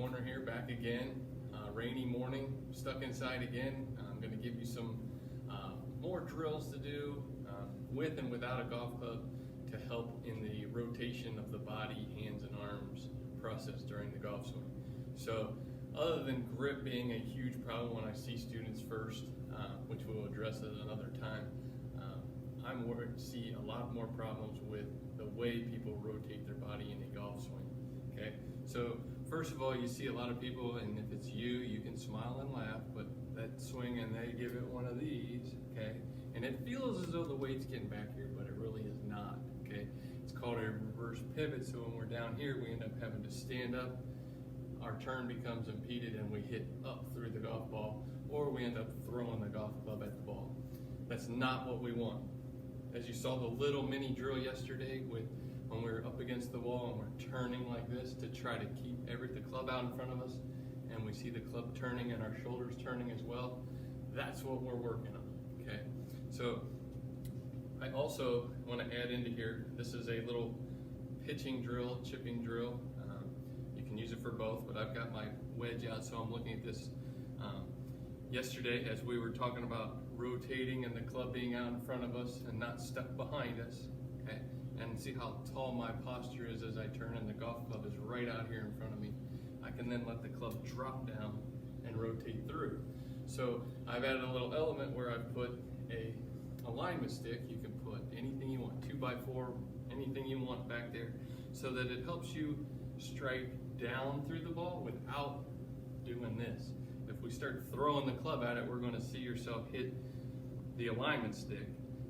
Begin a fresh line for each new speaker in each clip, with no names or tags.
corner here, back again. Rainy morning, stuck inside again. I'm going to give you some more drills to do with and without a golf club to help in the rotation of the body, hands, and arms process during the golf swing. So other than grip being a huge problem when I see students first, which we'll address at another time, I'm worried to see a lot more problems with the way people rotate their body in a golf swing. Okay, so first of all, you see a lot of people, and if it's you, you can smile and laugh, but that swing and they give it one of these, okay, and it feels as though the weight's getting back here, but it really is not. Okay, it's called a reverse pivot. So when we're down here, we end up having to stand up, our turn becomes impeded, and we hit up through the golf ball, or we end up throwing the golf club at the ball. That's not what we want. As you saw the little mini drill yesterday with when we were up against the wall and we're turning like this to try to keep the club out in front of us, and we see the club turning and our shoulders turning as well, that's what we're working on, okay? So I also want to add into here, this is a little pitching drill, chipping drill. You can use it for both, but I've got my wedge out, so I'm looking at this. Yesterday, as we were talking about rotating and the club being out in front of us and not stuck behind us, okay? And see how tall my posture is as I turn, and the golf club is right out here in front of me. I can then let the club drop down and rotate through. So I've added a little element where I've put a alignment stick. You can put anything you want, 2x4, anything you want back there, so that it helps you strike down through the ball without doing this. If we start throwing the club at it, we're going to see yourself hit the alignment stick,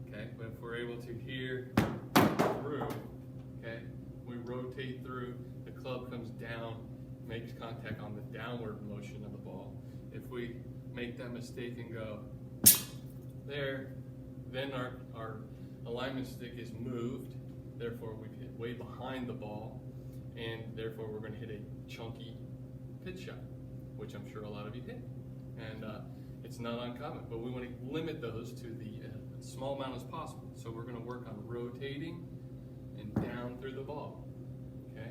okay? But if we're able to here through, okay, we rotate through, the club comes down, makes contact on the downward motion of the ball. If we make that mistake and go there, then our alignment stick is moved, therefore we've hit way behind the ball, and therefore we're going to hit a chunky pitch shot, which I'm sure a lot of you hit. And it's not uncommon, but we want to limit those to the small amount as possible. So we're going to work on rotating and down through the ball, okay?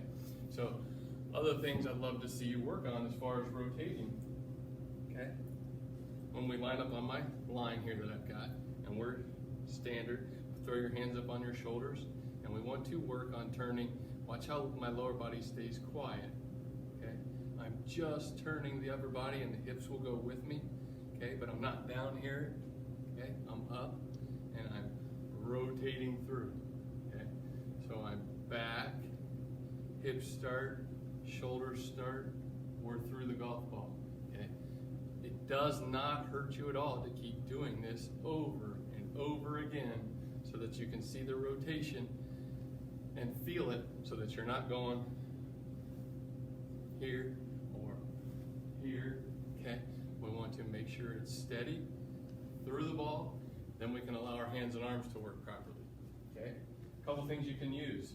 So other things I'd love to see you work on as far as rotating, okay? When we line up on my line here that I've got, and we're standard, throw your hands up on your shoulders, and we want to work on turning. Watch how my lower body stays quiet, okay? I'm just turning the upper body and the hips will go with me, okay? But I'm not down here, okay? I'm up and I'm rotating through, okay? So I'm back, hips start, shoulders start, we're through the golf ball, okay? It does not hurt you at all to keep doing this over and over again so that you can see the rotation and feel it, so that you're not going here or here, okay? We want to make sure it's steady through the ball, then we can allow our hands and arms to work properly, okay? A couple things you can use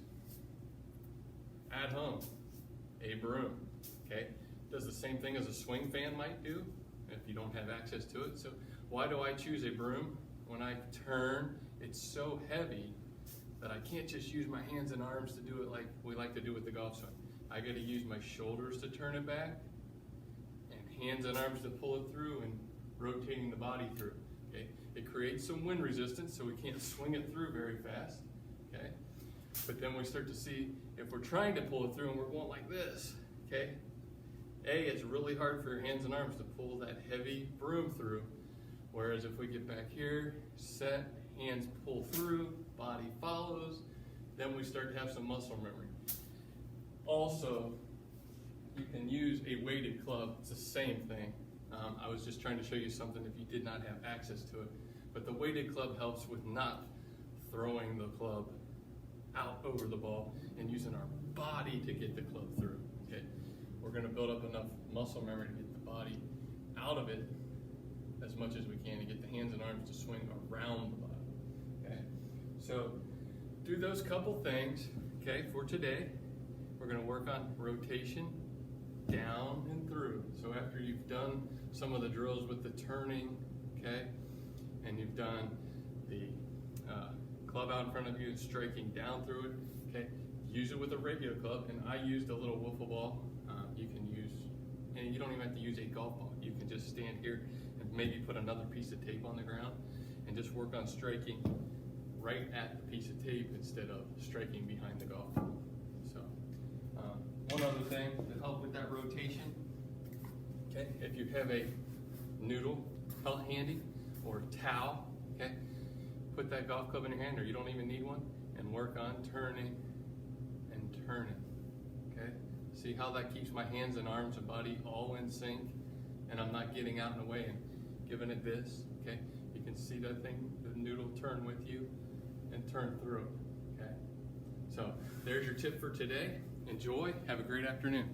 at home: a broom, okay? Does the same thing as a swing fan might do if you don't have access to it. So why do I choose a broom? When I turn, it's so heavy that I can't just use my hands and arms to do it like we like to do with the golf swing. I got to use my shoulders to turn it back, and hands and arms to pull it through, and rotating the body through, okay? It creates some wind resistance, so we can't swing it through very fast, okay? But then we start to see, if we're trying to pull it through and we're going like this, okay? It's really hard for your hands and arms to pull that heavy broom through, whereas if we get back here, set, hands pull through, body follows, then we start to have some muscle memory. Also, you can use a weighted club. It's the same thing. I was just trying to show you something if you did not have access to it. But the weighted club helps with not throwing the club out over the ball and using our body to get the club through, okay? We're gonna build up enough muscle memory to get the body out of it as much as we can to get the hands and arms to swing around the body, okay? So do those couple things, okay, for today. We're going to work on rotation, down and through. So after you've done some of the drills with the turning, okay, and you've done the club out in front of you and striking down through it, okay, use it with a regular club. And I used a little wiffle ball. You can use use a golf ball. You can just stand here and maybe put another piece of tape on the ground and just work on striking right at the piece of tape instead of striking behind the golf ball. So, one other thing to help with that rotation, okay, if you have a noodle held handy or towel, okay, put that golf club in your hand, or you don't even need one, and work on turning and turning, okay? See how that keeps my hands and arms and body all in sync, and I'm not getting out in the way and giving it this, okay? You can see that thing, the noodle turn with you and turn through, okay? So there's your tip for today. Enjoy, have a great afternoon.